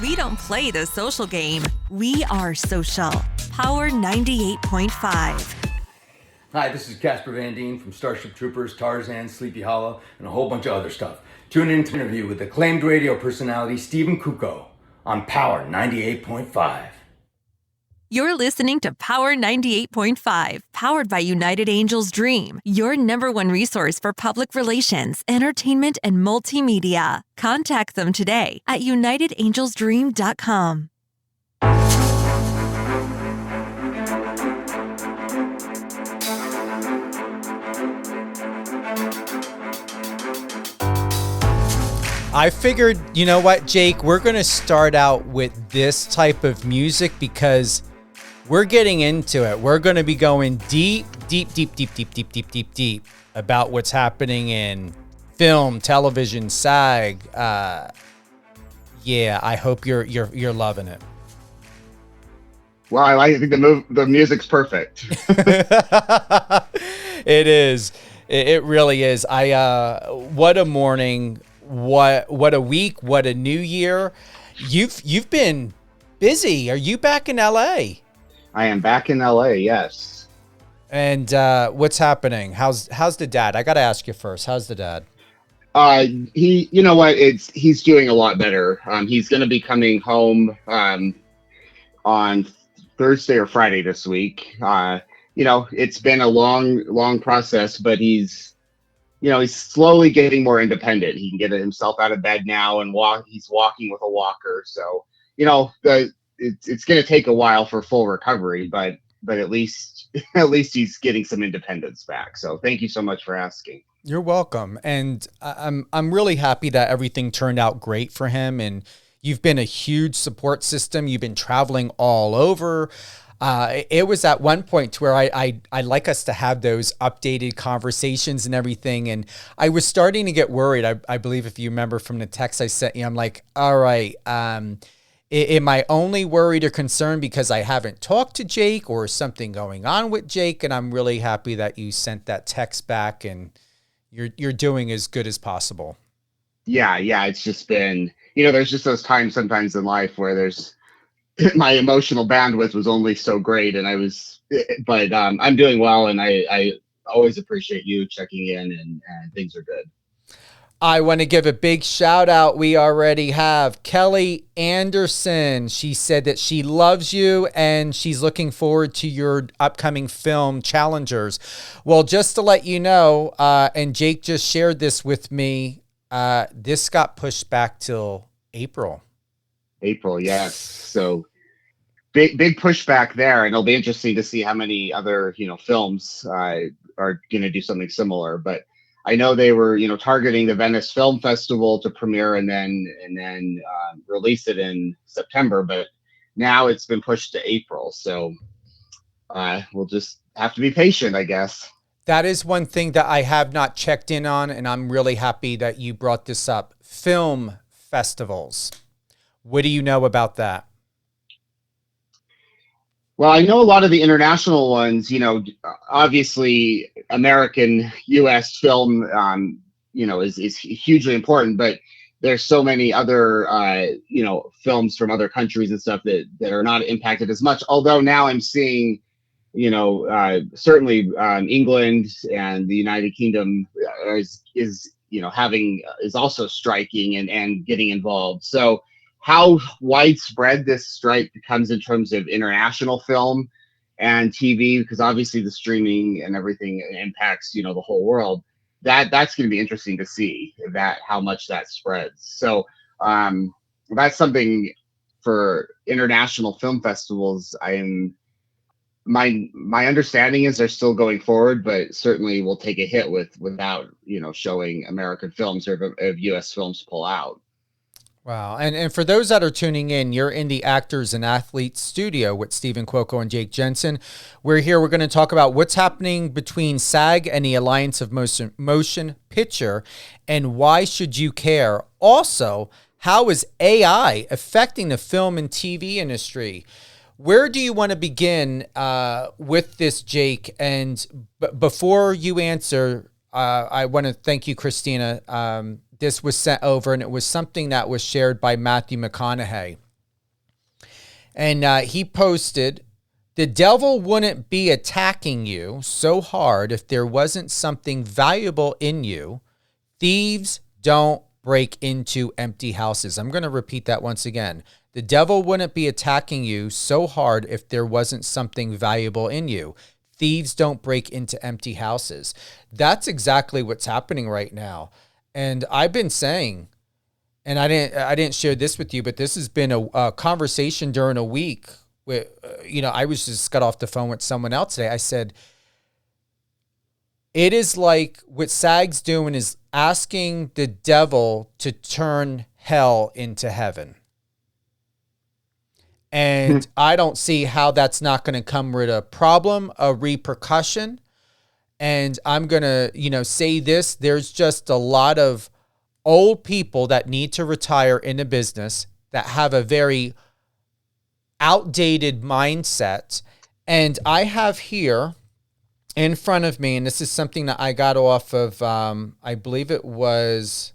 We don't play the social game. We are social. Power 98.5. Hi, this is Casper Van Dien from Starship Troopers, Tarzan, Sleepy Hollow, and a whole bunch of other stuff. Tune in to an interview with acclaimed radio personality Steven Cuoco on Power 98.5. You're listening to Power 98.5, powered by United Angels Dream, your #1 resource for public relations, entertainment, and multimedia. Contact them today at unitedangelsdream.com. I figured, you know what, Jake, we're going to start out with this type of music because we're getting into it. We're going to be going deep about what's happening in film, television, SAG. Yeah, I hope you're loving it. Well, I think the music's perfect. It is. It really is. What a morning. What a week. What a new year. You've been busy. Are you back in LA? I am back in LA, yes. And what's happening? How's the dad? I got to ask you first. How's the dad? You know what? He's doing a lot better. He's going to be coming home on Thursday or Friday this week. It's been a long process, but he's slowly getting more independent. He can get himself out of bed now and walk. He's walking with a walker. So, it's going to take a while for full recovery, but at least he's getting some independence back. So thank you so much for asking. You're welcome. And I'm really happy that everything turned out great for him. And you've been a huge support system. You've been traveling all over. It was at one point where I like us to have those updated conversations and everything. And I was starting to get worried. I believe if you remember from the text I sent you, I'm like, all right, am I only worried or concerned because I haven't talked to Jake or something going on with Jake? And I'm really happy that you sent that text back and you're doing as good as possible. Yeah. It's just been, there's just those times sometimes in life where my emotional bandwidth was only so great, and I'm doing well, and I always appreciate you checking in, and things are good. I want to give a big shout out. We already have Kelly Anderson. She said that she loves you and she's looking forward to your upcoming film Challengers. Well, just to let you know, and Jake just shared this with me, this got pushed back till April. April, yes. So big pushback there, and it'll be interesting to see how many other films are going to do something similar. But I know they were targeting the Venice Film Festival to premiere and then release it in September, but now it's been pushed to April. So we'll just have to be patient, I guess. That is one thing that I have not checked in on, and I'm really happy that you brought this up. Film festivals. What do you know about that? Well, I know a lot of the international ones, obviously American US film, is hugely important, but there's so many other, films from other countries and stuff that are not impacted as much. Although now I'm seeing, certainly England and the United Kingdom is also striking and getting involved. So how widespread this strike becomes in terms of international film and TV, because obviously the streaming and everything impacts, the whole world. That's going to be interesting to see how much that spreads. So that's something for international film festivals. My understanding is they're still going forward, but certainly will take a hit without showing American films or if U.S. films pull out. Wow. And for those that are tuning in, you're in the Actors and Athletes studio with Steven Cuoco and Jake Jensen. We're going to talk about what's happening between SAG and the Alliance of Motion Picture and why should you care? Also, how is AI affecting the film and TV industry? Where do you want to begin with this, Jake? And before you answer, I want to thank you, Christina. This was sent over, and it was something that was shared by Matthew McConaughey. And he posted, "The devil wouldn't be attacking you so hard if there wasn't something valuable in you. Thieves don't break into empty houses." I'm going to repeat that once again. The devil wouldn't be attacking you so hard if there wasn't something valuable in you. Thieves don't break into empty houses. That's exactly what's happening right now. And I've been saying, and I didn't share this with you, but this has been a conversation during a week where, I was just got off the phone with someone else today. I said, it is like what SAG's doing is asking the devil to turn hell into heaven. And I don't see how that's not going to come with a problem, a repercussion. And I'm going to, say this. There's just a lot of old people that need to retire in a business that have a very outdated mindset. And I have here in front of me, and this is something that I got off of, I believe it was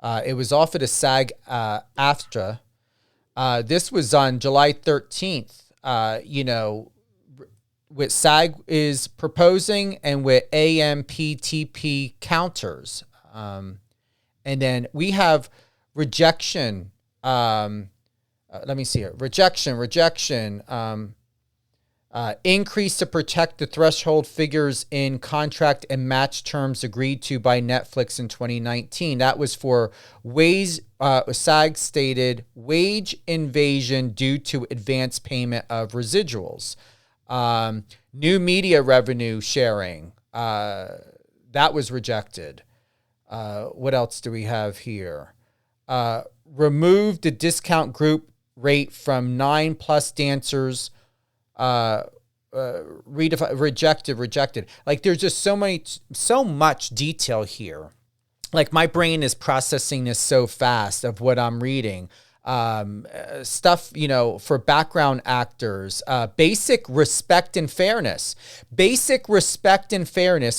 off of the SAG AFTRA. This was on July 13th, what SAG is proposing and with AMPTP counters. And then we have rejection. Let me see here. Rejection. Increase to protect the threshold figures in contract and match terms agreed to by Netflix in 2019. That was for SAG stated wage invasion due to advance payment of residuals. New media revenue sharing. That was rejected. What else do we have here? Remove the discount group rate from 9+ dancers. Rejected. Like there's just so much detail here. Like my brain is processing this so fast of what I'm reading. Stuff, for background actors, basic respect and fairness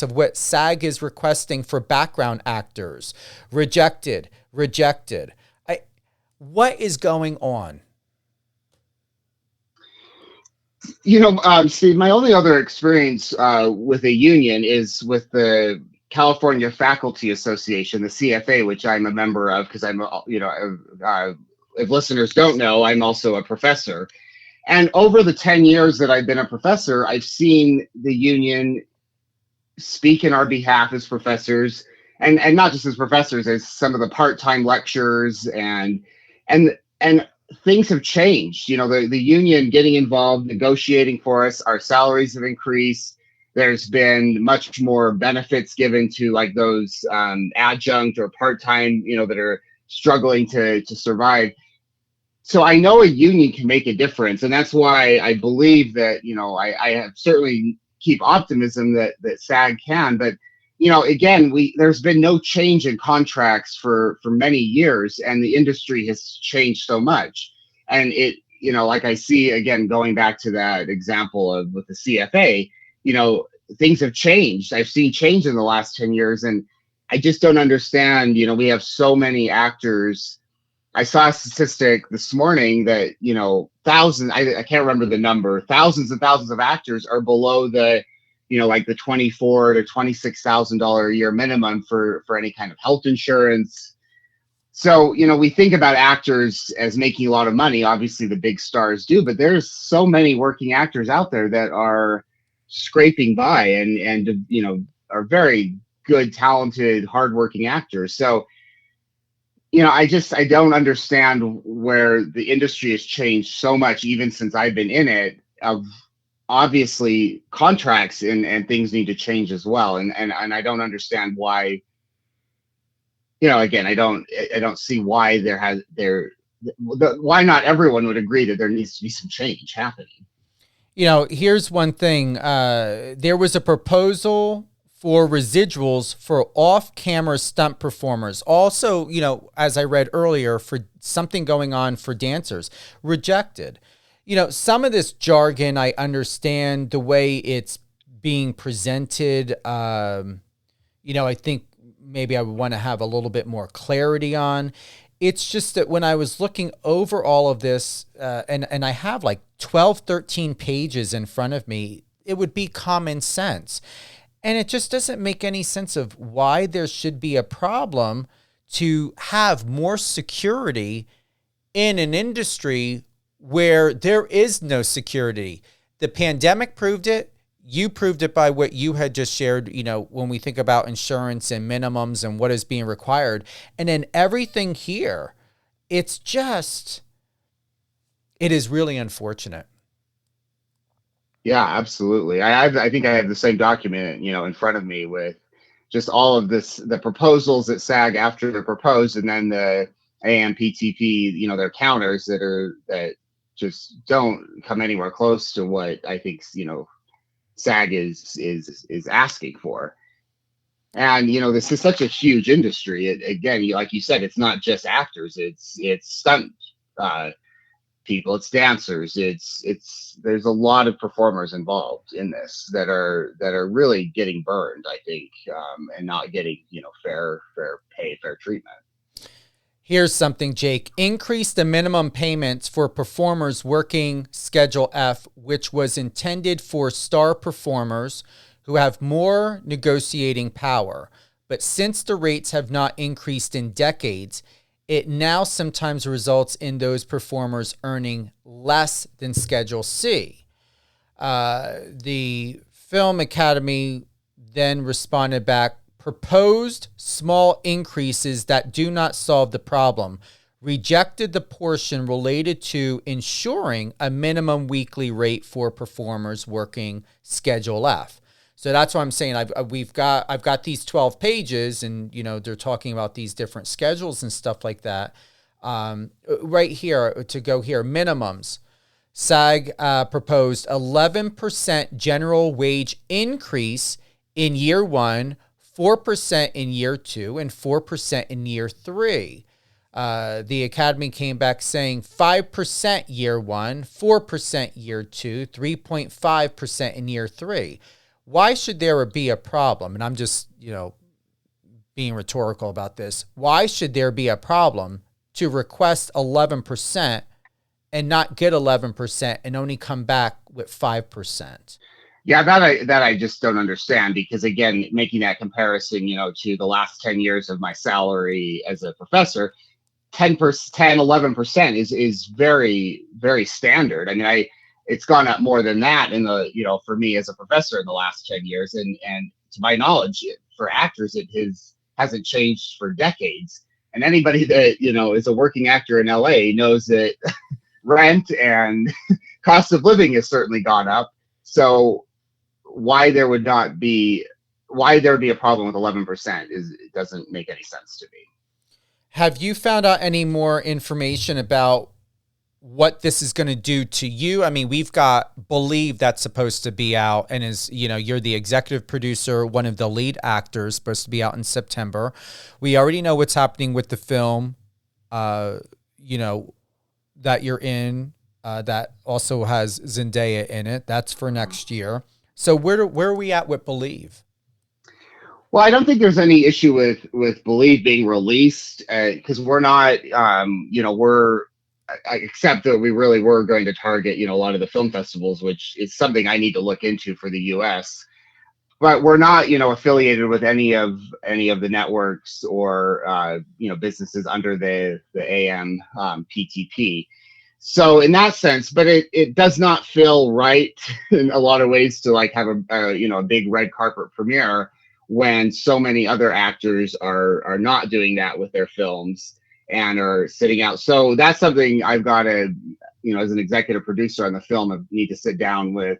of what SAG is requesting for background actors. Rejected. What is going on? Steve, my only other experience with a union is with the California Faculty Association, the CFA, which I'm a member of because I'm, if listeners don't know, I'm also a professor. And over the 10 years that I've been a professor, I've seen the union speak in our behalf as professors, and not just as professors, as some of the part-time lecturers and things have changed. The union getting involved, negotiating for us, our salaries have increased. There's been much more benefits given to like those adjunct or part-time, that are struggling to survive. So I know a union can make a difference. And that's why I believe that, I have certainly keep optimism that SAG can, but again, there's been no change in contracts for many years, and the industry has changed so much. And it, like I see, again, going back to that example of with the CFA, things have changed. I've seen change in the last 10 years, and I just don't understand. We have so many actors. I saw a statistic this morning that, thousands, I can't remember the number, thousands and thousands of actors are below the, like the $24,000 to $26,000 a year minimum for any kind of health insurance. So, we think about actors as making a lot of money. Obviously, the big stars do, but there's so many working actors out there that are scraping by and are very good, talented, hardworking actors. So, I don't understand where the industry has changed so much, even since I've been in it. Obviously contracts and things need to change as well. And I don't understand why, again, I don't see why why not everyone would agree that there needs to be some change happening. Here's one thing. There was a proposal for residuals for off-camera stunt performers. Also, as I read earlier, for something going on for dancers. Rejected. Some of this jargon, I understand the way it's being presented. I think maybe I would want to have a little bit more clarity on. It's just that when I was looking over all of this, and I have like 12, 13 pages in front of me, it would be common sense. And it just doesn't make any sense of why there should be a problem to have more security in an industry where there is no security. The pandemic proved it. You proved it by what you had just shared, when we think about insurance and minimums and what is being required. And then everything here, it is really unfortunate. Yeah, absolutely. I think I have the same document, in front of me with just all of this, the proposals that SAG after they're proposed, and then the AMPTP, their counters that just don't come anywhere close to what I think, SAG is asking for. And this is such a huge industry. Again, like you said, it's not just actors; it's stunt people, it's dancers, it's there's a lot of performers involved in this that are really getting burned, I think, and not getting fair pay, fair treatment. Here's something, Jake. Increase the minimum payments for performers working Schedule F, which was intended for star performers who have more negotiating power. But since the rates have not increased in decades, it now sometimes results in those performers earning less than Schedule C. The Film Academy then responded back, proposed small increases that do not solve the problem, rejected the portion related to ensuring a minimum weekly rate for performers working Schedule F. So that's what I'm saying. I've got these 12 pages, and they're talking about these different schedules and stuff like that. Right here to go here, minimums. SAG proposed 11% general wage increase in year 1, 4% in year 2, and 4% in year 3. The Academy came back saying 5% year 1, 4% year 2, 3.5% in year 3. Why should there be a problem? And I'm just, being rhetorical about this. Why should there be a problem to request 11% and not get 11% and only come back with 5%? Yeah, that I just don't understand, because again, making that comparison, to the last 10 years of my salary as a professor, 10%, 11% is very, very standard. I mean, it's gone up more than that in the, for me as a professor in the last 10 years. And to my knowledge, for actors, it hasn't changed for decades. And anybody that, is a working actor in LA knows that rent and cost of living has certainly gone up. So why there would be a problem with 11% it doesn't make any sense to me. Have you found out any more information about what this is going to do to you? I mean, we've got Believe that's supposed to be out, and is, you're the executive producer, one of the lead actors, supposed to be out in September. We already know what's happening with the film, that you're in, that also has Zendaya in it. That's for next year. So where are we at with Believe? Well, I don't think there's any issue with Believe being released, because we're not, except that we really were going to target, a lot of the film festivals, which is something I need to look into for the U.S. But we're not, affiliated with any of the networks or, businesses under the AMPTP. So in that sense, but it does not feel right in a lot of ways to have a big red carpet premiere when so many other actors are not doing that with their films and are sitting out. So that's something I've got to, as an executive producer on the film, I need to sit down with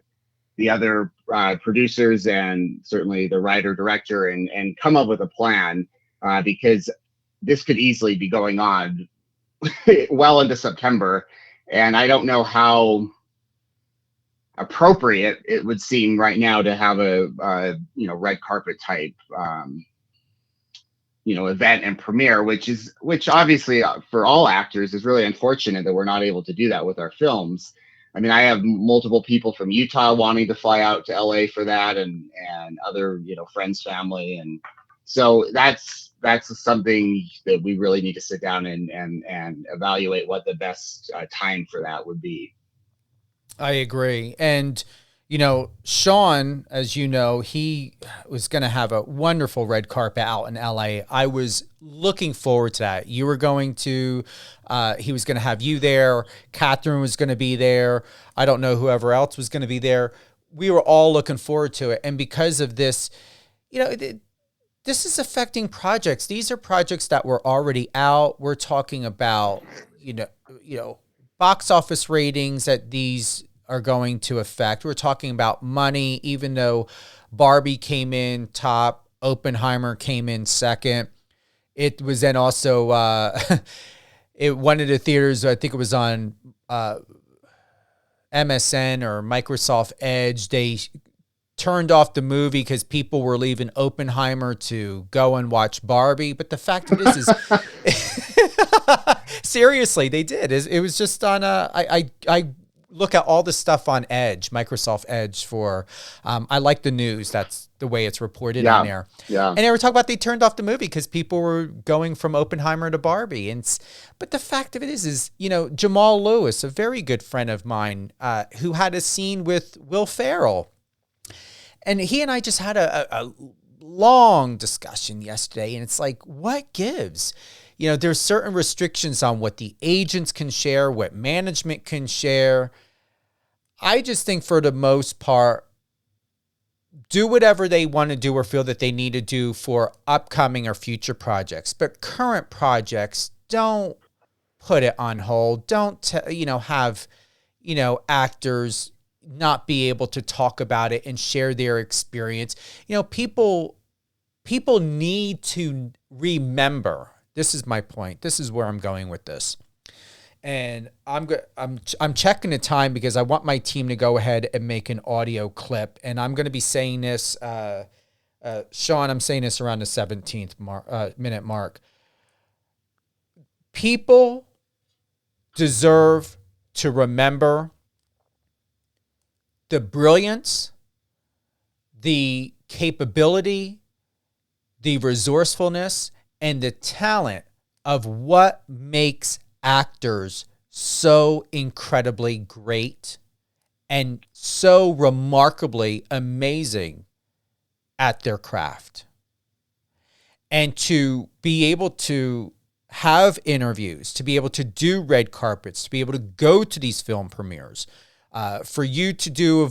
the other producers and certainly the writer director and come up with a plan, because this could easily be going on well into September. And I don't know how appropriate it would seem right now to have a red carpet type event and premiere, which obviously for all actors is really unfortunate that we're not able to do that with our films. I mean, I have multiple people from Utah wanting to fly out to LA for that, and other friends, family, and so that's that's something that we really need to sit down and evaluate what the best time for that would be. I agree. And, you know, Sean, as you know, he was going to have a wonderful red carpet out in LA. I was looking forward to that. You were going to, he was going to have you there. Catherine was going to be there. I don't know whoever else was going to be there. We were all looking forward to it. And because of this, you know, this is affecting projects. These are projects that were already out. We're talking about, you know, box office ratings that these are going to affect. We're talking about money, even though Barbie came in top, Oppenheimer came in second. It was then also, one of the theaters, I think it was on MSN or Microsoft Edge, they turned off the movie because people were leaving Oppenheimer to go and watch Barbie. But the fact of this is, seriously, they did. It was just on I look at all the stuff on Edge, Microsoft Edge for, I like the news. That's the way it's reported on there. Yeah. And they were talking about they turned off the movie because people were going from Oppenheimer to Barbie. But the fact of it is, you know, Jamal Lewis, a very good friend of mine, who had a scene with Will Ferrell. And he and I just had a long discussion yesterday. And it's like, what gives? You know, there's certain restrictions on what the agents can share, what management can share. I just think for the most part, do whatever they want to do or feel that they need to do for upcoming or future projects. But current projects, don't put it on hold. Don't, have, actors not be able to talk about it and share their experience. You know, people need to remember. This is my point. This is where I'm going with this. And I'm checking the time because I want my team to go ahead and make an audio clip. And I'm going to be saying this, Sean, I'm saying this around the 17th minute mark. People deserve to remember the brilliance, the capability, the resourcefulness, and the talent of what makes actors so incredibly great and so remarkably amazing at their craft. And to be able to have interviews, to be able to do red carpets, to be able to go to these film premieres, for you to do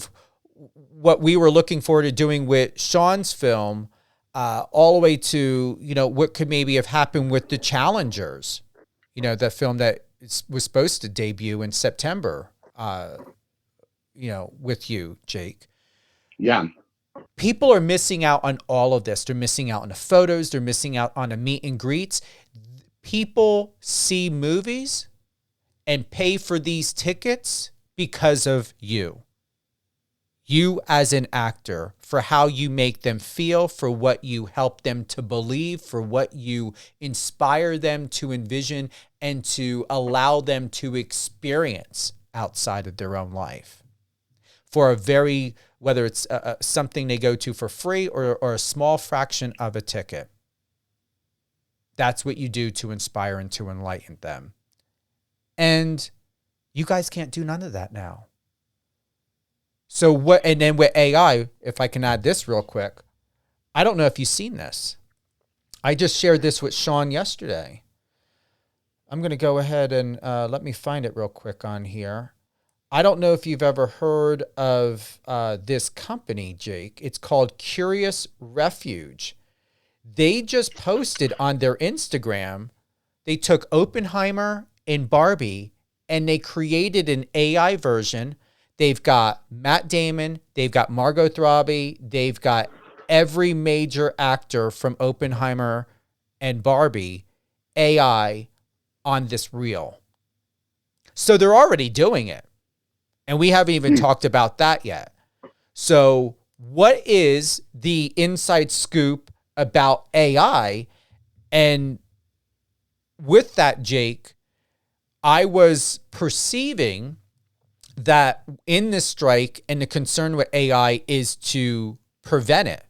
what we were looking forward to doing with Sean's film, all the way to, what could maybe have happened with The Challengers, the film that was supposed to debut in September, with you, Jake. Yeah. People are missing out on all of this. They're missing out on the photos. They're missing out on the meet and greets. People see movies and pay for these tickets because of you. You as an actor, for how you make them feel, for what you help them to believe, for what you inspire them to envision and to allow them to experience outside of their own life. For whether it's something they go to for free or a small fraction of a ticket. That's what you do to inspire and to enlighten them. And you guys can't do none of that now. So and then with AI, if I can add this real quick, I don't know if you've seen this. I just shared this with Sean yesterday. I'm going to go ahead and let me find it real quick on here. I don't know if you've ever heard of this company, Jake. It's called Curious Refuge. They just posted on their Instagram, they took Oppenheimer and Barbie and they created an AI version. They've got Matt Damon, they've got Margot Robbie, they've got every major actor from Oppenheimer and Barbie AI on this reel. So they're already doing it. And we haven't even talked about that yet. So what is the inside scoop about AI? And with that, Jake, I was perceiving that in this strike and the concern with AI is to prevent it.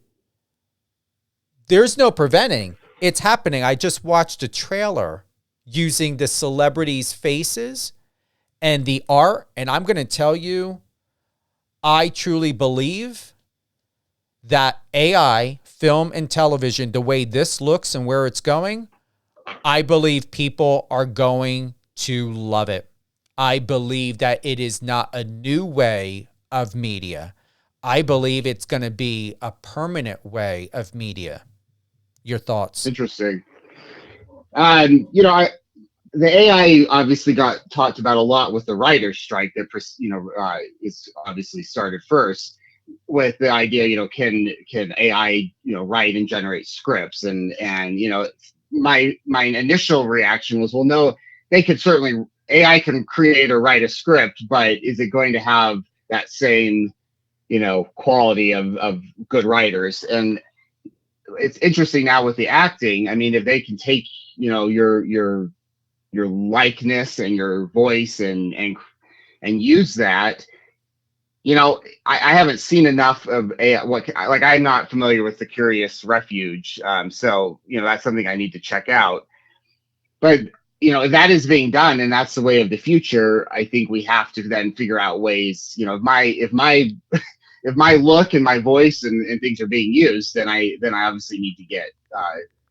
There's no preventing. It's happening. I just watched a trailer using the celebrities' faces and the art, and I'm going to tell you, I truly believe that AI, film and television, the way this looks and where it's going, I believe people are going to love it. I believe that it is not a new way of media. I believe it's going to be a permanent way of media. Your thoughts? Interesting. The AI obviously got talked about a lot with the writer's strike that is obviously started first with the idea, can AI write and generate scripts, and my initial reaction was, well, no, they could certainly, AI can create or write a script, but is it going to have that same quality of good writers? And it's interesting now with the acting. I mean, if they can take your likeness and your voice and use that, I haven't seen enough of I'm not familiar with the Curious Refuge, so that's something I need to check out. But if that is being done and that's the way of the future, I think we have to then figure out ways. If my look and my voice and things are being used, then I obviously need to get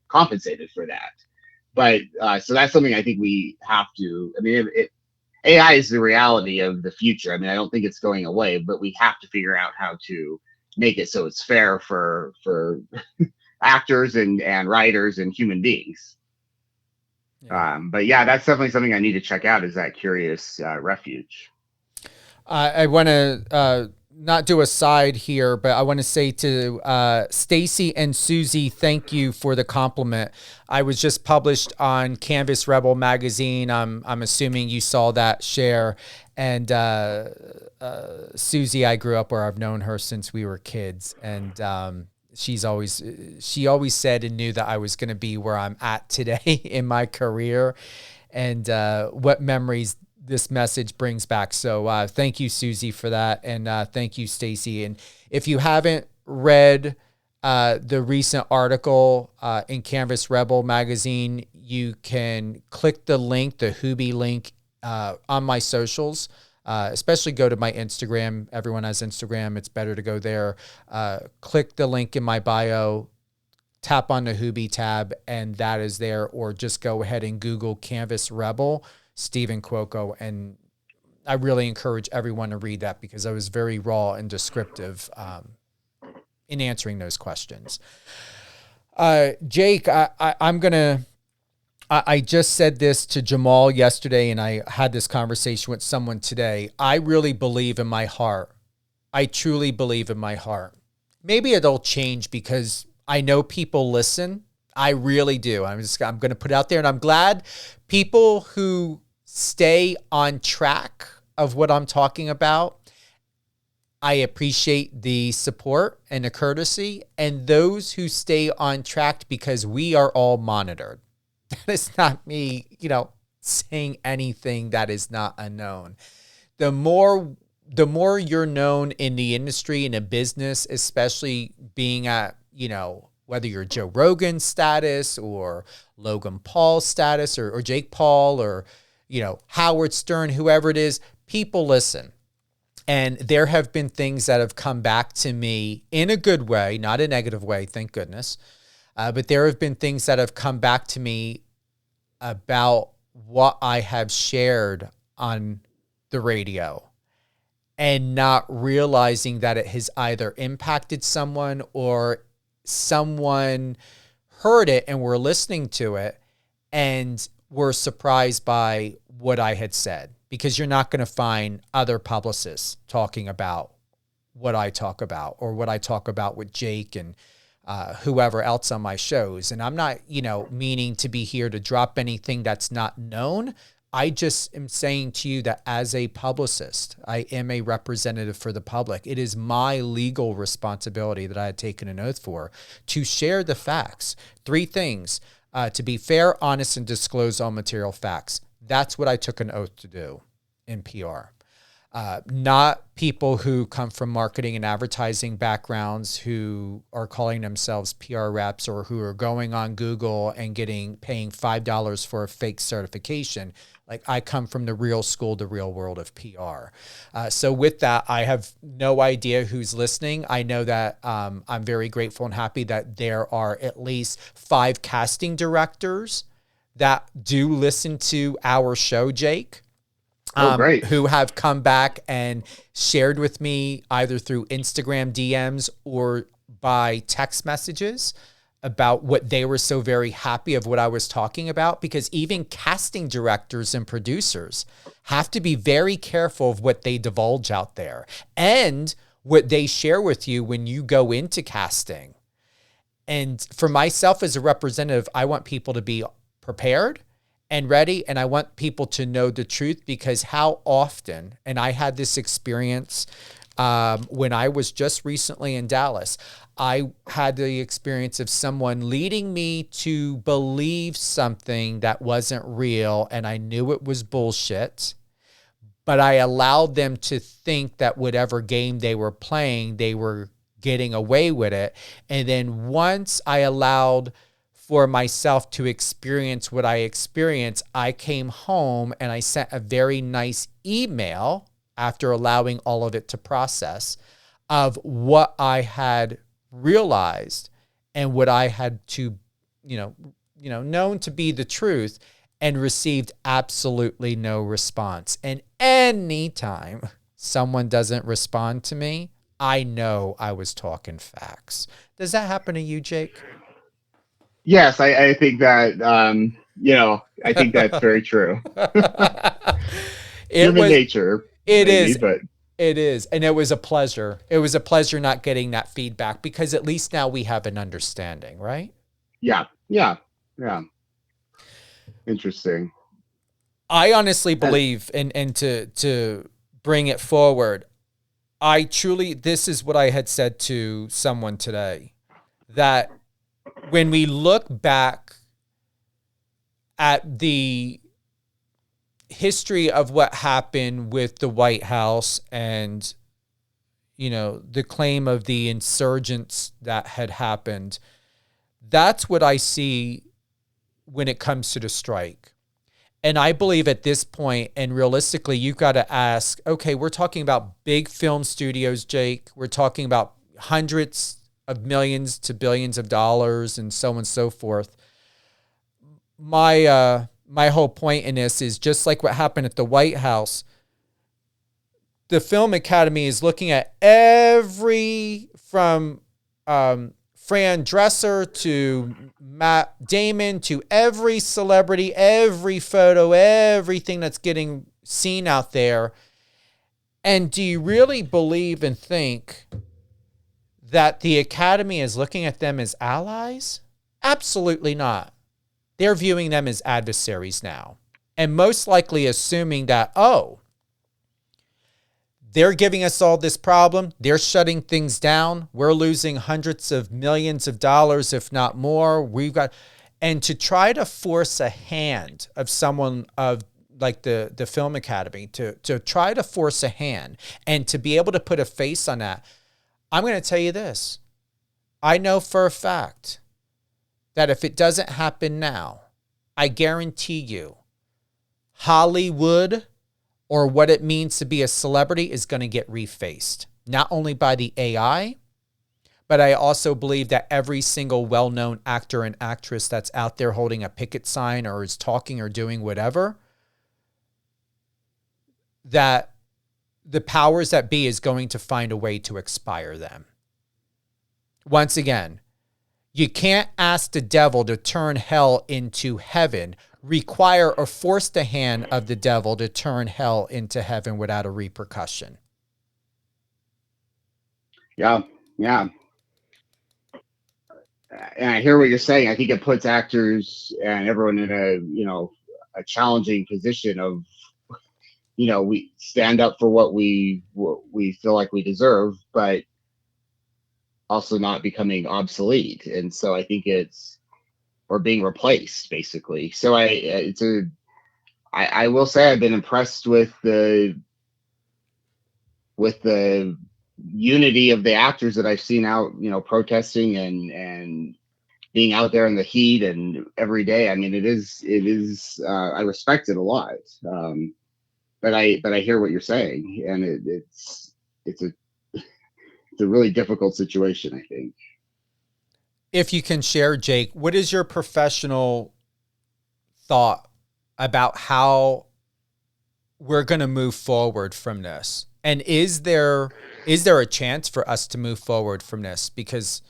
compensated for that. But so that's something I think we have to. I mean, AI is the reality of the future. I mean, I don't think it's going away, but we have to figure out how to make it so it's fair for actors and writers and human beings. Yeah. But yeah, that's definitely something I need to check out, is that Curious Refuge. I want to not do a side here, but I want to say to Stacy and Susie, thank you for the compliment. I was just published on Canvas Rebel magazine. I'm assuming you saw that, share. And Susie, I grew up where I've known her since we were kids, and she always said and knew that I was going to be where I'm at today in my career, and what memories this message brings back. So thank you, Susie, for that. And thank you, Stacy. And if you haven't read the recent article in Canvas Rebel magazine, you can click the link, the Hoobie link on my socials. Especially go to my Instagram. Everyone has Instagram. It's better to go there. Click the link in my bio, tap on the Hoobie tab, and that is there. Or just go ahead and Google Canvas Rebel Steven Cuoco, and I really encourage everyone to read that because I was very raw and descriptive in answering those questions. Jake, I just said this to Jamal yesterday, and I had this conversation with someone today. I really believe in my heart. I truly believe in my heart. Maybe it'll change because I know people listen. I really do. I'm going to put it out there, and I'm glad people who stay on track of what I'm talking about. I appreciate the support and the courtesy, and those who stay on track, because we are all monitored. That is not me, saying anything that is not unknown. The more you're known in the industry, in a business, especially being at, whether you're Joe Rogan status or Logan Paul status or Jake Paul or, Howard Stern, whoever it is, people listen. And there have been things that have come back to me in a good way, not a negative way, thank goodness. But there have been things that have come back to me about what I have shared on the radio and not realizing that it has either impacted someone or someone heard it and were listening to it and were surprised by what I had said. Because you're not going to find other publicists talking about what I talk about or what I talk about with Jake and whoever else on my shows. And I'm not, meaning to be here to drop anything that's not known. I just am saying to you that as a publicist, I am a representative for the public. It is my legal responsibility that I had taken an oath for to share the facts. 3 things, to be fair, honest, and disclose all material facts. That's what I took an oath to do in PR. Not people who come from marketing and advertising backgrounds who are calling themselves PR reps or who are going on Google and paying $5 for a fake certification. Like, I come from the real school, the real world of PR. So with that, I have no idea who's listening. I know that I'm very grateful and happy that there are at least 5 casting directors that do listen to our show, Jake. Great. Who have come back and shared with me either through Instagram DMs or by text messages about what they were so very happy of what I was talking about, because even casting directors and producers have to be very careful of what they divulge out there and what they share with you when you go into casting. And for myself as a representative, I want people to be prepared and ready. And I want people to know the truth, because how often, and I had this experience when I was just recently in Dallas, I had the experience of someone leading me to believe something that wasn't real. And I knew it was bullshit, but I allowed them to think that whatever game they were playing, they were getting away with it. And then once I allowed for myself to experience what I experienced, I came home and I sent a very nice email after allowing all of it to process of what I had realized and what I had to, known to be the truth, and received absolutely no response. And anytime someone doesn't respond to me, I know I was talking facts. Does that happen to you, Jake? Yes, I think that, I think that's very true. Human nature. It maybe, is. But it is. And it was a pleasure. It was a pleasure not getting that feedback, because at least now we have an understanding, right? Yeah. Interesting. I honestly believe, and to bring it forward, this is what I had said to someone today, that when we look back at the history of what happened with the White House and, the claim of the insurgents that had happened, that's what I see when it comes to the strike. And I believe at this point, and realistically, you've got to ask, okay, we're talking about big film studios, Jake. We're talking about hundreds of millions to billions of dollars and so on and so forth. My whole point in this is just like what happened at the White House. The Film Academy is looking at from Fran Dresser to Matt Damon to every celebrity, every photo, everything that's getting seen out there. And do you really believe and think that the Academy is looking at them as allies? Absolutely not. They're viewing them as adversaries now, and most likely assuming that, they're giving us all this problem. They're shutting things down. We're losing hundreds of millions of dollars, if not more. And to try to force a hand of someone of like the Film Academy to try to force a hand and to be able to put a face on that. I'm going to tell you this. I know for a fact that if it doesn't happen now, I guarantee you, Hollywood, or what it means to be a celebrity, is going to get refaced. Not only by the AI, but I also believe that every single well-known actor and actress that's out there holding a picket sign or is talking or doing whatever, that the powers that be is going to find a way to expire them. Once again, you can't ask the devil to turn hell into heaven, require or force the hand of the devil to turn hell into heaven without a repercussion. Yeah. And I hear what you're saying. I think it puts actors and everyone in a challenging position of, we stand up for what we feel like we deserve, but also not becoming obsolete. And so I think or being replaced, basically. So I will say I've been impressed with the with the unity of the actors that I've seen out, protesting and being out there in the heat and every day. I mean, it is, I respect it a lot. But I hear what you're saying, and it's a really difficult situation, I think. If you can share, Jake, what is your professional thought about how we're going to move forward from this? And is there a chance for us to move forward from this? Because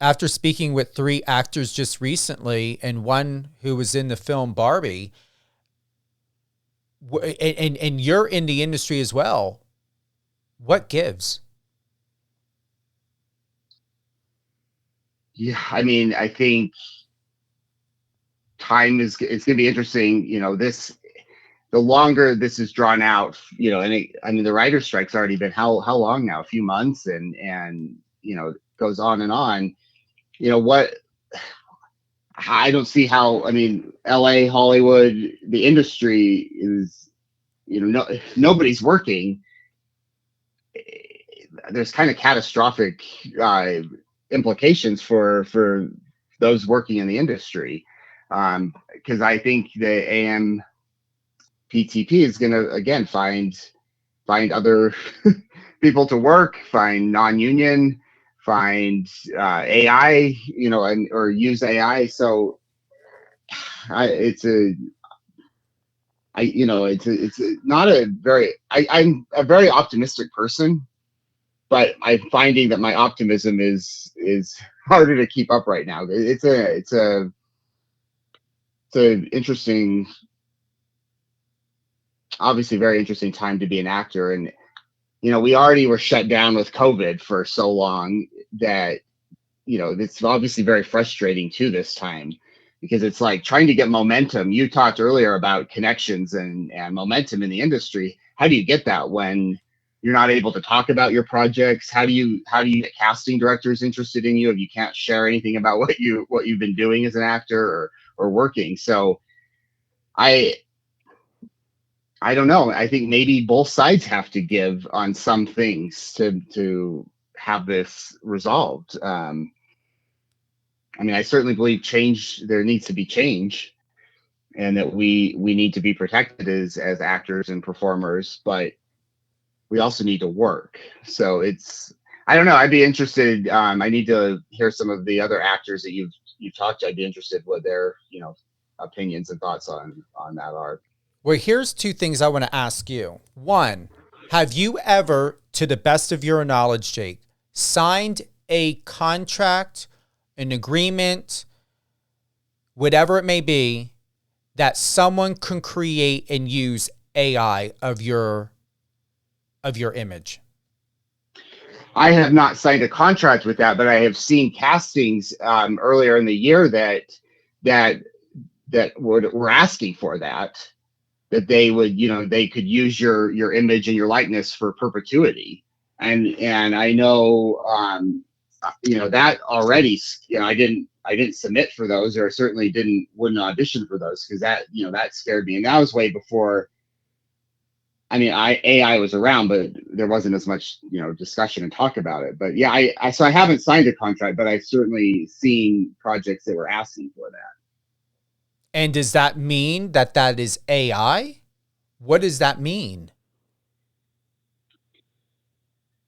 after speaking with 3 actors just recently and one who was in the film Barbie, and you're in the industry as well, what gives? Yeah, I mean, I think it's going to be interesting. The longer this is drawn out, the writer's strike's already been how long now? A few months, and it goes on and on. What I don't see how. I mean, L.A., Hollywood, the industry is, nobody's working. There's kind of catastrophic implications for those working in the industry, because I think the AMPTP is going to again find other people to work, find non-union, find AI, or use AI. So it's not a very. I'm a very optimistic person, but I'm finding that my optimism is harder to keep up right now. It's an interesting, obviously very interesting time to be an actor. And, we already were shut down with COVID for so long that, it's obviously very frustrating too this time, because it's like trying to get momentum. You talked earlier about connections and momentum in the industry. How do you get that when you're not able to talk about your projects? How do you get casting directors interested in you if you can't share anything about what you've been doing as an actor or working? So I don't know. I think maybe both sides have to give on some things to have this resolved. I certainly believe there needs to be change, and that we need to be protected as actors and performers, but we also need to work. So I don't know. I'd be interested. I need to hear some of the other actors that you've talked to. I'd be interested what their, opinions and thoughts on that are. Well, here's 2 things I want to ask you. 1, have you ever, to the best of your knowledge, Jake, signed a contract, an agreement, whatever it may be, that someone can create and use AI of your image? I have not signed a contract with that, but I have seen castings earlier in the year that were asking for that they would, they could use your image and your likeness for perpetuity. And I know, that already, I didn't submit for those, or certainly wouldn't audition for those, because that scared me. And that was way before. AI was around, but there wasn't as much, discussion and talk about it. But yeah, so I haven't signed a contract, but I've certainly seen projects that were asking for that. And does that mean that is AI? What does that mean?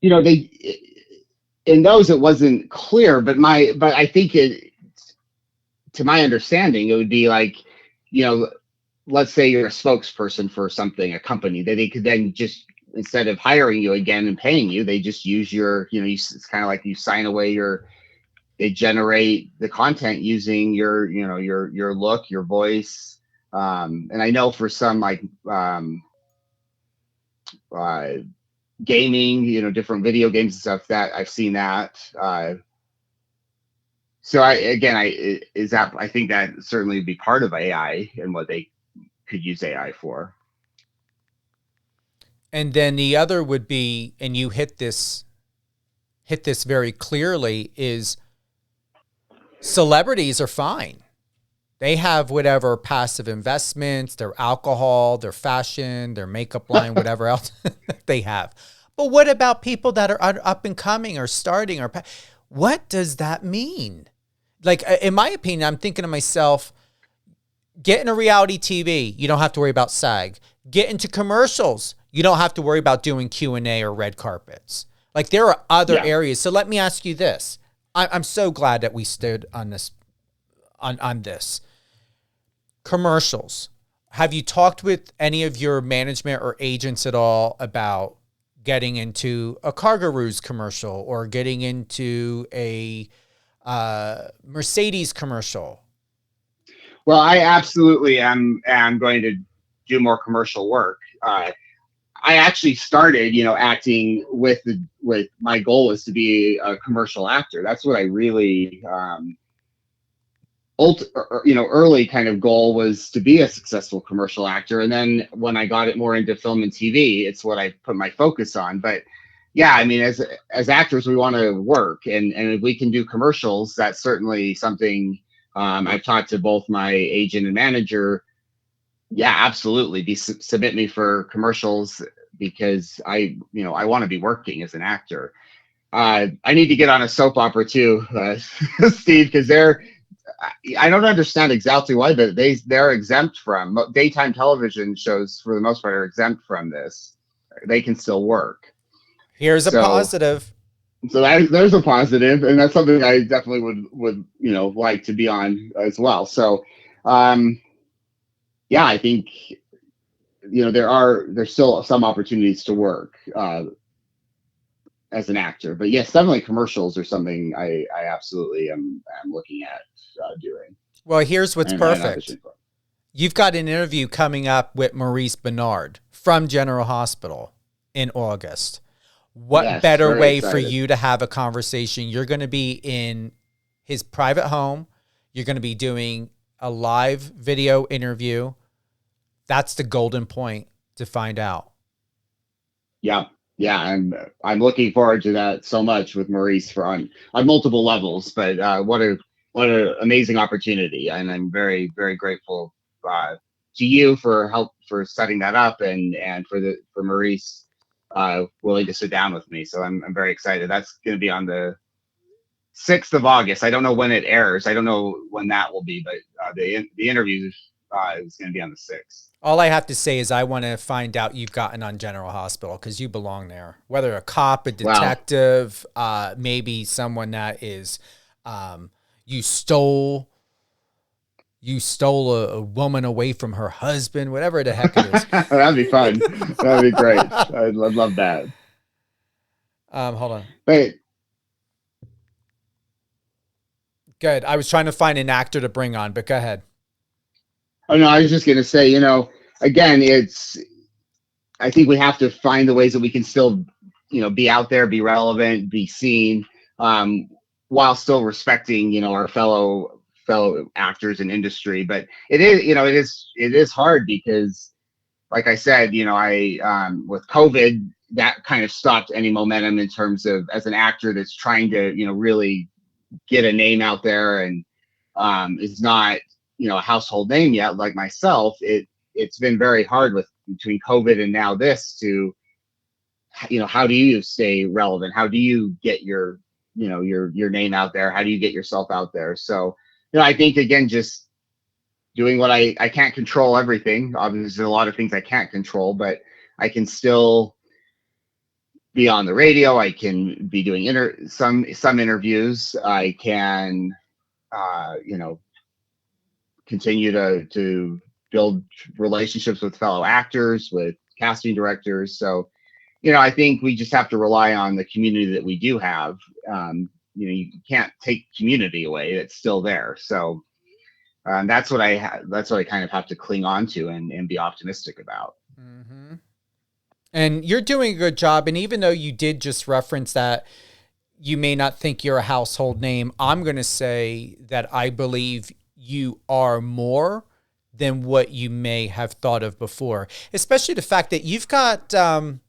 They, in those, it wasn't clear, but I think to my understanding, it would be like, let's say you're a spokesperson for something, a company, that they could then just, instead of hiring you again and paying you, they just use your, it's kind of like you sign away they generate the content using your look, your voice. And I know for some gaming, different video games and stuff, that I've seen that. So I think that certainly would be part of AI and what they could use AI for. And then the other would be, and you hit this very clearly, is celebrities are fine. They have whatever passive investments, their alcohol, their fashion, their makeup line, whatever else they have. But what about people that are up and coming or starting or what does that mean? Like, in my opinion, I'm thinking to myself, get into reality TV. You don't have to worry about SAG. Get into commercials. You don't have to worry about doing Q&A or red carpets. Like, there are other areas. So let me ask you this. I'm so glad that we stood on this, on this. Commercials. Have you talked with any of your management or agents at all about getting into a Cargaroos commercial or getting into a Mercedes commercial? Well, I absolutely am going to do more commercial work. I actually started, acting with my goal is to be a commercial actor. That's what I really, early kind of goal was to be a successful commercial actor. And then when I got it more into film and TV, it's what I put my focus on. But yeah, I mean, as actors, we want to work, and if we can do commercials, that's certainly something. I've talked to both my agent and manager. Yeah, absolutely. Submit me for commercials because I want to be working as an actor. I need to get on a soap opera too, Steve, because I don't understand exactly why, but they're exempt from daytime television shows for the most part are exempt from this. They can still work. Here's a positive. So there's a positive, and that's something I definitely would like to be on as well. So, yeah, I think there's still some opportunities to work as an actor, but yes, definitely commercials are something I absolutely am looking at doing. Well, here's what's perfect. You've got an interview coming up with Maurice Bernard from General Hospital in August. What better way for you to have a conversation? You're going to be in his private home. You're going to be doing a live video interview. That's the golden point to find out. Yeah. Yeah, I'm looking forward to that so much with Maurice on multiple levels. But what an amazing opportunity, and I'm very, very grateful to you for setting that up, and for Maurice willing to sit down with me. So I'm very excited. That's going to be on the 6th of August. I don't know when it airs. I don't know when that will be, but the interview is going to be on the 6th. All I have to say is I want to find out you've gotten on General Hospital because you belong there. Whether a cop, a detective, maybe someone that is, you stole a woman away from her husband, whatever the heck it is. That'd be fun. That'd be great. I'd love that. Hold on. Wait. Good. I was trying to find an actor to bring on, but go ahead. Oh no, I was just going to say, again, I think we have to find the ways that we can still, be out there, be relevant, be seen, while still respecting, our fellow actors in industry. But it is hard because, like I said, with COVID, that kind of stopped any momentum in terms of as an actor that's trying to, really get a name out there and is not, a household name yet, like myself. It's been very hard between COVID and now this to, how do you stay relevant? How do you get your name out there? How do you get yourself out there? So, I think, again, just doing what I can't control everything. Obviously, there's a lot of things I can't control, but I can still be on the radio. I can be doing some interviews. I can, continue to build relationships with fellow actors, with casting directors. So, I think we just have to rely on the community that we do have. You can't take community away; it's still there. So that's what I kind of have to cling on to and be optimistic about. Mm-hmm. And you're doing a good job. And even though you did just reference that you may not think you're a household name, I'm going to say that I believe you are more than what you may have thought of before, especially the fact that you've got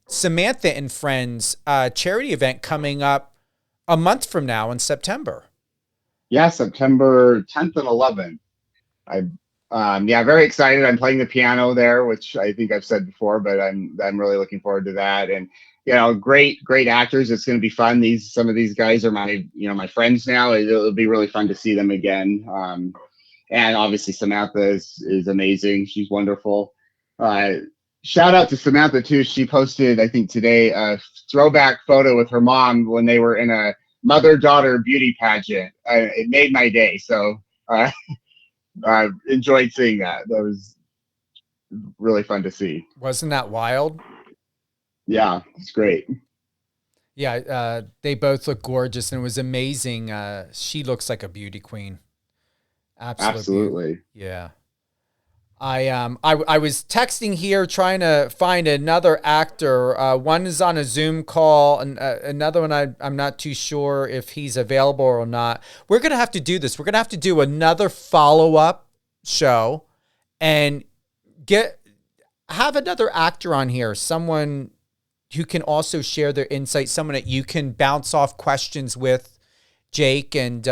Samantha and Friends charity event coming up a month from now in September. Yeah, September 10th and 11th. Yeah, very excited. I'm playing the piano there, which I think I've said before, but I'm really looking forward to that. And great actors. It's going to be fun. Some of these guys are my friends now. It'll be really fun to see them again. And obviously Samantha is amazing. She's wonderful. Shout out to Samantha too. She posted, I think today, a throwback photo with her mom when they were in a mother-daughter beauty pageant. It made my day. So I enjoyed seeing that. That was really fun to see. Wasn't that wild? Yeah, it's great. Yeah, they both look gorgeous, and it was amazing. She looks like a beauty queen. Absolutely. Yeah. I was texting here trying to find another actor. One is on a Zoom call, and another one I'm not too sure if he's available or not. We're gonna have to do this. We're gonna have to do another follow-up show and have another actor on here, someone who can also share their insight, someone that you can bounce off questions with, Jake, and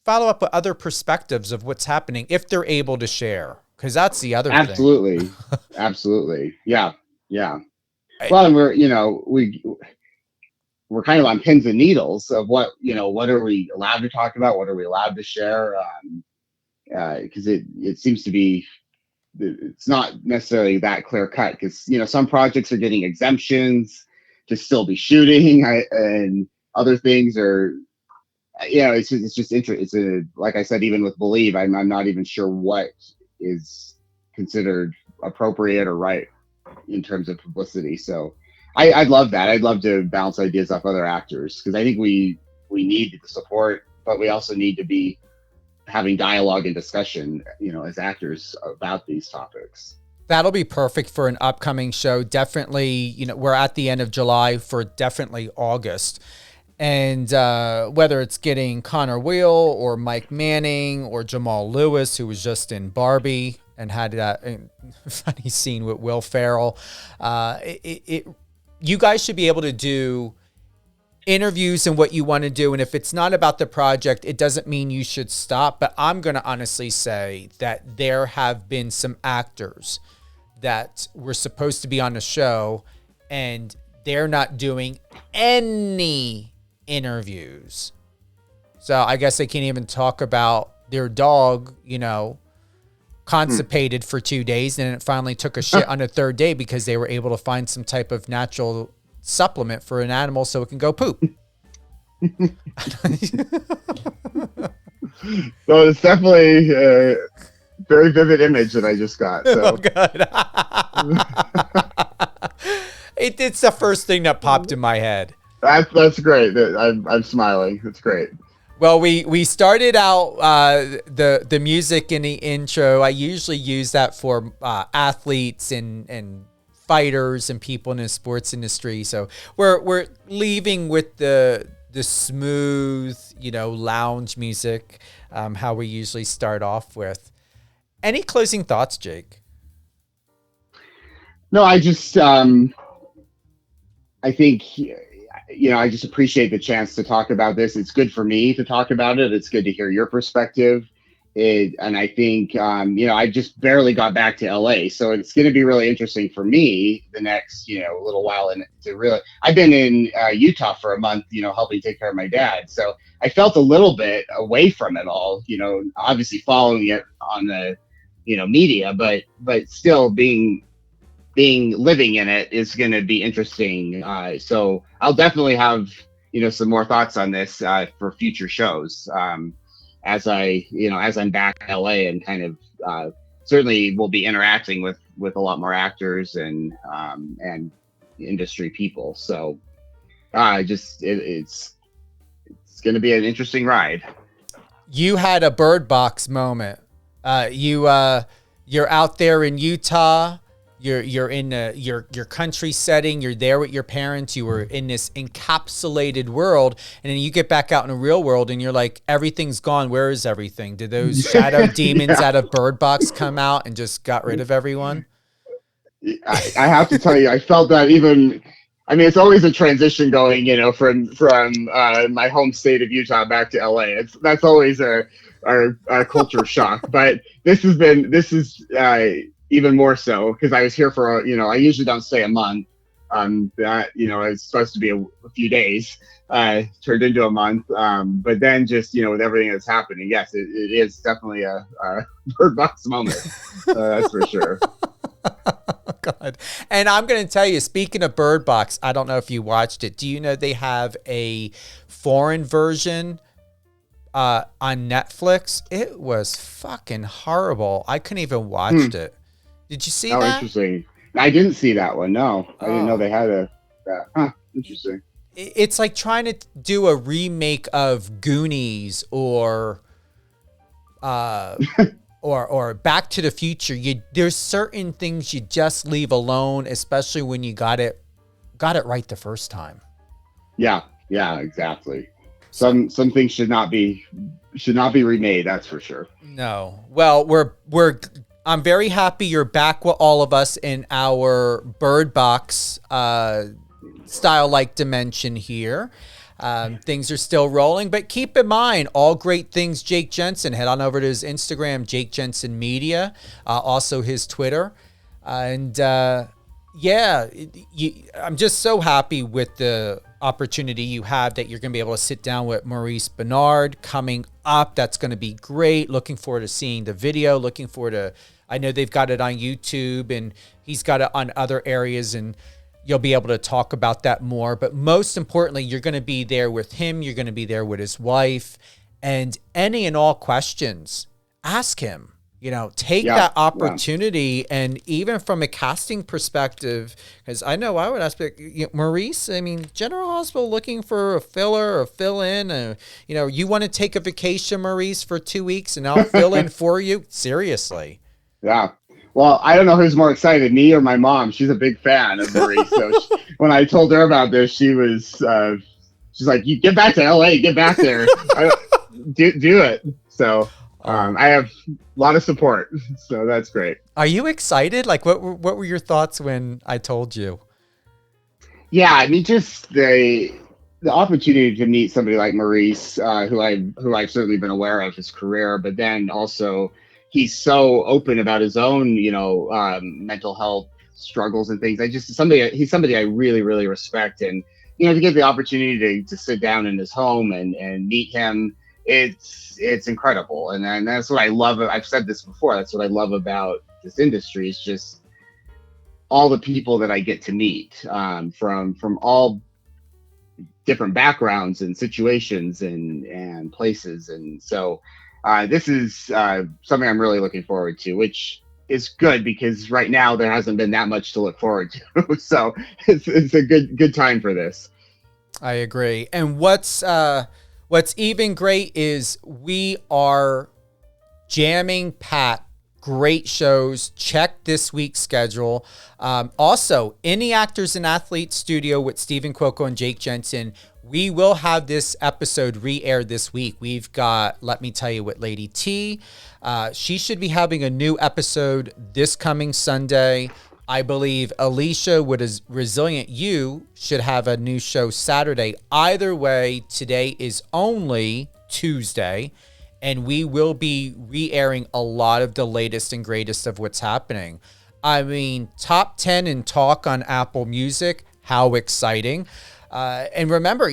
follow up with other perspectives of what's happening if they're able to share, because that's the other thing. Absolutely. Yeah. Well, and we're kind of on pins and needles of what are we allowed to talk about, what are we allowed to share, because it seems to be, it's not necessarily that clear cut, because some projects are getting exemptions to still be shooting, and other things are, it's just interesting. Like I said, even with Believe, I'm not even sure what is considered appropriate or right in terms of publicity. So I'd love that. I'd love to bounce ideas off other actors, because I think we need the support, but we also need to be having dialogue and discussion, as actors about these topics. That'll be perfect for an upcoming show. Definitely, we're at the end of July for definitely August. And whether it's getting Connor Wheel or Mike Manning or Jamal Lewis, who was just in Barbie and had that funny scene with Will Ferrell, you guys should be able to do interviews and what you want to do. And if it's not about the project, it doesn't mean you should stop. But I'm going to honestly say that there have been some actors that were supposed to be on the show and they're not doing any interviews. So I guess they can't even talk about their dog, constipated for 2 days, and it finally took a shit on the third day because they were able to find some type of natural supplement for an animal so it can go poop. So it's definitely a very vivid image that I just got. So. Oh, God. It's the first thing that popped in my head. That's great. I'm smiling. It's great. Well, we started out the music in the intro. I usually use that for athletes and fighters and people in the sports industry. So we're leaving with the smooth, lounge music, how we usually start off with. Any closing thoughts, Jake? No, I just I think, I just appreciate the chance to talk about this. It's good for me to talk about it. It's good to hear your perspective. And I think, I just barely got back to LA. So it's going to be really interesting for me the next, little while. And I've been in Utah for a month, helping take care of my dad. So I felt a little bit away from it all, obviously following it on the, media, but still living in it is going to be interesting. So I'll definitely have, some more thoughts on this for future shows. As I'm back in LA and kind of certainly will be interacting with a lot more actors and industry people. So it's going to be an interesting ride. You had a Bird Box moment. You're out there in Utah. You're in your country setting. You're there with your parents. You were in this encapsulated world, and then you get back out in the real world, and you're like, everything's gone. Where is everything? Did those shadow demons out of Bird Box come out and just got rid of everyone? I have to tell you, I felt that even I mean, it's always a transition going, from my home state of Utah back to LA. That's always a culture shock. But this is even more so because I was here for I usually don't stay a month. That it's supposed to be a few days, turned into a month. But then just with everything that's happening, yes, it is definitely a Bird Box moment. That's for sure. God. And I'm going to tell you, speaking of Bird Box, I don't know if you watched it. Do you know they have a foreign version on Netflix? It was fucking horrible. I couldn't even watch it. Did you see that? Oh, interesting. I didn't see that one. No, I didn't know they had that. Interesting. It's like trying to do a remake of Goonies or Back to the Future. There's certain things you just leave alone, especially when you got it right the first time. Yeah, exactly. Some things should not be remade. That's for sure. No. Well, I'm very happy you're back with all of us in our Bird Box style-like dimension here. Things are still rolling, but keep in mind, all great things Jake Jensen. Head on over to his Instagram, Jake Jensen Media, also his Twitter. I'm just so happy with the opportunity you have that you're going to be able to sit down with Maurice Bernard coming up. That's going to be great. Looking forward to seeing the video. Looking forward to, I know they've got it on YouTube and he's got it on other areas, and you'll be able to talk about that more. But most importantly, you're going to be there with him. You're going to be there with his wife. And any and all questions, ask him. Take that opportunity. Yeah. And even from a casting perspective, because I know I would ask Maurice, General Hospital looking for a filler or fill in. You want to take a vacation, Maurice, for 2 weeks and I'll fill in for you? Seriously. Yeah. Well, I don't know who's more excited, me or my mom. She's a big fan of Maurice. So when I told her about this, she's like, "You get back to LA, get back there, do it." So I have a lot of support. So that's great. Are you excited? Like, what were your thoughts when I told you? Yeah, just the opportunity to meet somebody like Maurice, who I've certainly been aware of his career, but then also, he's so open about his own, mental health struggles and things. He's somebody I really, really respect. And, to get the opportunity to sit down in his home and meet him, it's incredible. And that's what I love. I've said this before. That's what I love about this industry is just all the people that I get to meet, from all different backgrounds and situations and places. And so, this is something I'm really looking forward to, which is good because right now there hasn't been that much to look forward to. So it's a good time for this. I agree. And what's even great is we are jamming packed. Great shows. Check this week's schedule. Also, in the Actors and Athletes studio with Steven Cuoco and Jake Jensen, we will have this episode re-aired this week. We've got, let me tell you, with Lady T. She should be having a new episode this coming Sunday. I believe Alicia with a Resilient You should have a new show Saturday. Either way, today is only Tuesday, and we will be re-airing a lot of the latest and greatest of what's happening. Top 10 in talk on Apple Music. How exciting. And remember,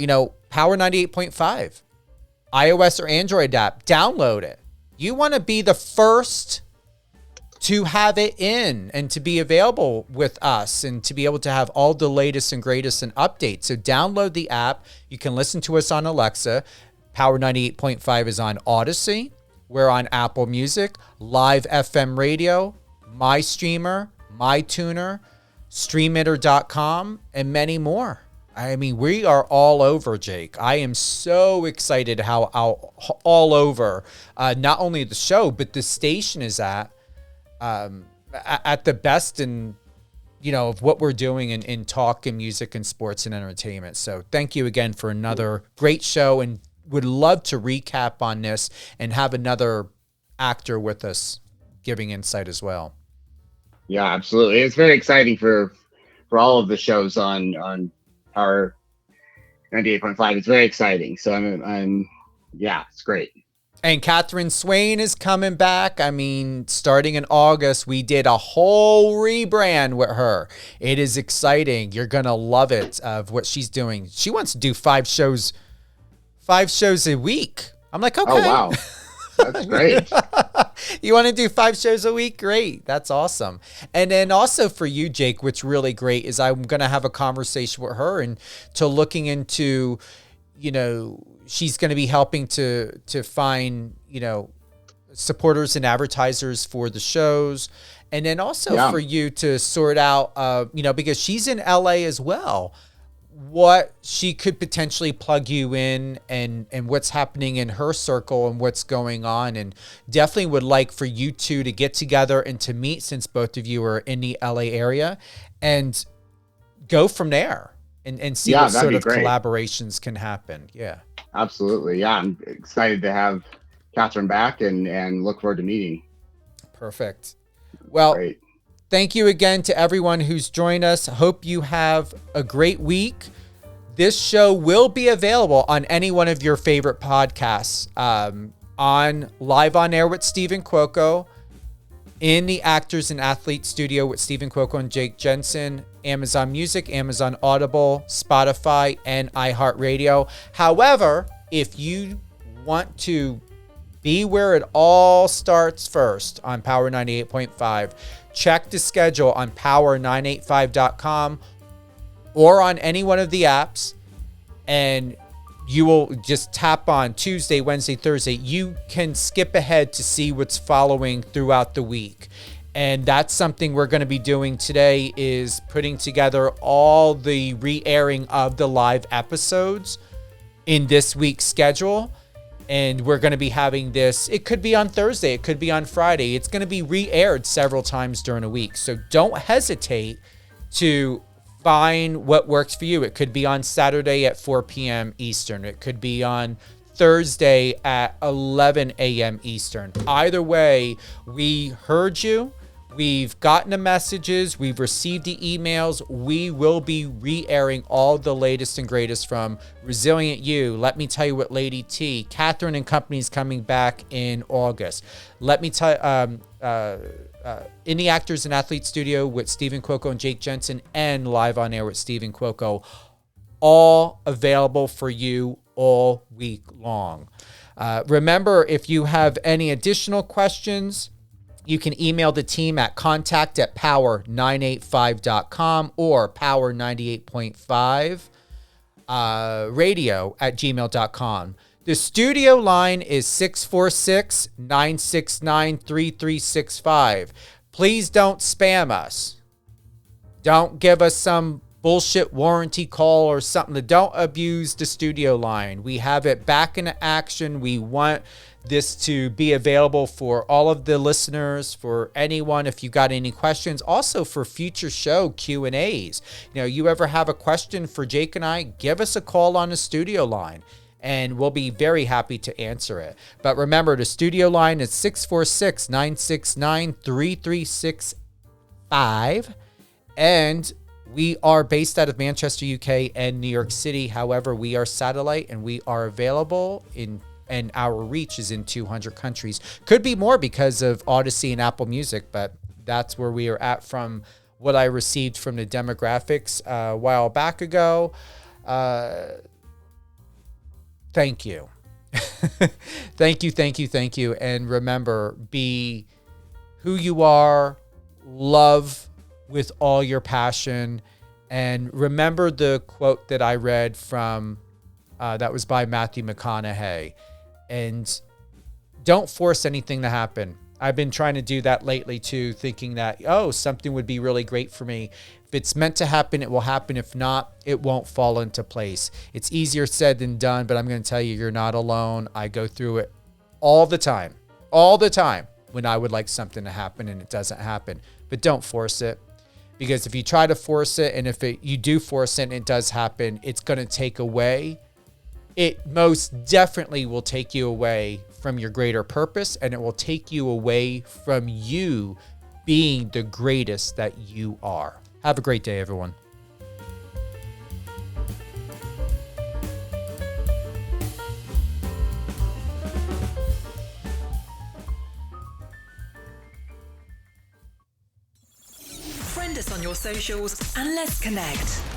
Power 98.5, iOS or Android app, download it. You want to be the first to have it in and to be available with us and to be able to have all the latest and greatest and updates. So download the app. You can listen to us on Alexa. Power 98.5 is on Odyssey. We're on Apple Music, Live FM Radio, MyStreamer, MyTuner, StreamItter.com, and many more. We are all over, Jake. I am so excited how all over, not only the show, but the station is at the best in, of what we're doing in talk and music and sports and entertainment. So thank you again for another great show, and would love to recap on this and have another actor with us giving insight as well. Yeah, absolutely. It's very exciting for all of the shows on Power 98.5. It's very exciting. So yeah, it's great. And Catherine Swain is coming back. I mean, starting in August, we did a whole rebrand with her. It is exciting. You're going to love it of what she's doing. She wants to do 5 shows a week. I'm like, okay. Oh, wow. That's great. You want to do 5 shows a week? Great. That's awesome. And then also for you, Jake, what's really great is I'm going to have a conversation with her and to looking into, she's going to be helping to find, supporters and advertisers for the shows. And then also for you to sort out, because she's in LA as well, what she could potentially plug you in and what's happening in her circle and what's going on. And definitely would like for you two to get together and to meet, since both of you are in the LA area, and go from there and see what sort of collaborations can happen. Yeah, absolutely. Yeah. I'm excited to have Catherine back and look forward to meeting. Perfect. Well, great. Thank you again to everyone who's joined us. Hope you have a great week. This show will be available on any one of your favorite podcasts, on Live on Air with Steven Cuoco, in the Actors and Athletes Studio with Steven Cuoco and Jake Jensen, Amazon Music, Amazon Audible, Spotify, and iHeartRadio. However, if you want to be where it all starts first on Power 98.5, check the schedule on power985.com or on any one of the apps, and you will just tap on Tuesday, Wednesday, Thursday. You can skip ahead to see what's following throughout the week. And that's something we're going to be doing today, is putting together all the re-airing of the live episodes in this week's schedule. And we're going to be having this, it could be on Thursday, it could be on Friday. It's going to be re-aired several times during a week. So don't hesitate to find what works for you. It could be on Saturday at 4 p.m. Eastern. It could be on Thursday at 11 a.m. Eastern. Either way, we heard you. We've gotten the messages. We've received the emails. We will be re-airing all the latest and greatest from Resilient You. Let me tell you what Lady T, Catherine and Company is coming back in August. Let me tell in the Actors and Athletes Studio with Steven Cuoco and Jake Jensen, and Live on Air with Steven Cuoco, all available for you all week long. Remember, if you have any additional questions, you can email the team at contact@power985.com or power98.5 radio@gmail.com. The studio line is 646-969-3365. Please don't spam us. Don't give us some bullshit warranty call or something. Don't abuse the studio line. We have it back in action. We want this to be available for all of the listeners, for anyone if you got any questions, also for future show Q&As. You ever have a question for Jake and I, give us a call on the studio line and we'll be very happy to answer it. But remember, the studio line is 646-969-3365, and we are based out of Manchester, UK and New York City. However, we are satellite and we are available and our reach is in 200 countries. Could be more because of Odyssey and Apple Music, but that's where we are at from what I received from the demographics a while back ago. Thank you. Thank you. And remember, be who you are, love with all your passion, and remember the quote that I read from, that was by Matthew McConaughey. And don't force anything to happen. I've been trying to do that lately too, thinking that, something would be really great for me. If it's meant to happen, it will happen. If not, it won't fall into place. It's easier said than done, but I'm going to tell you, you're not alone. I go through it all the time when I would like something to happen and it doesn't happen. But don't force it, because if you try to force it, and if you do force it and it does happen, it's going to take away. It most definitely will take you away from your greater purpose, and it will take you away from you being the greatest that you are. Have a great day, everyone. us on your socials and let's connect.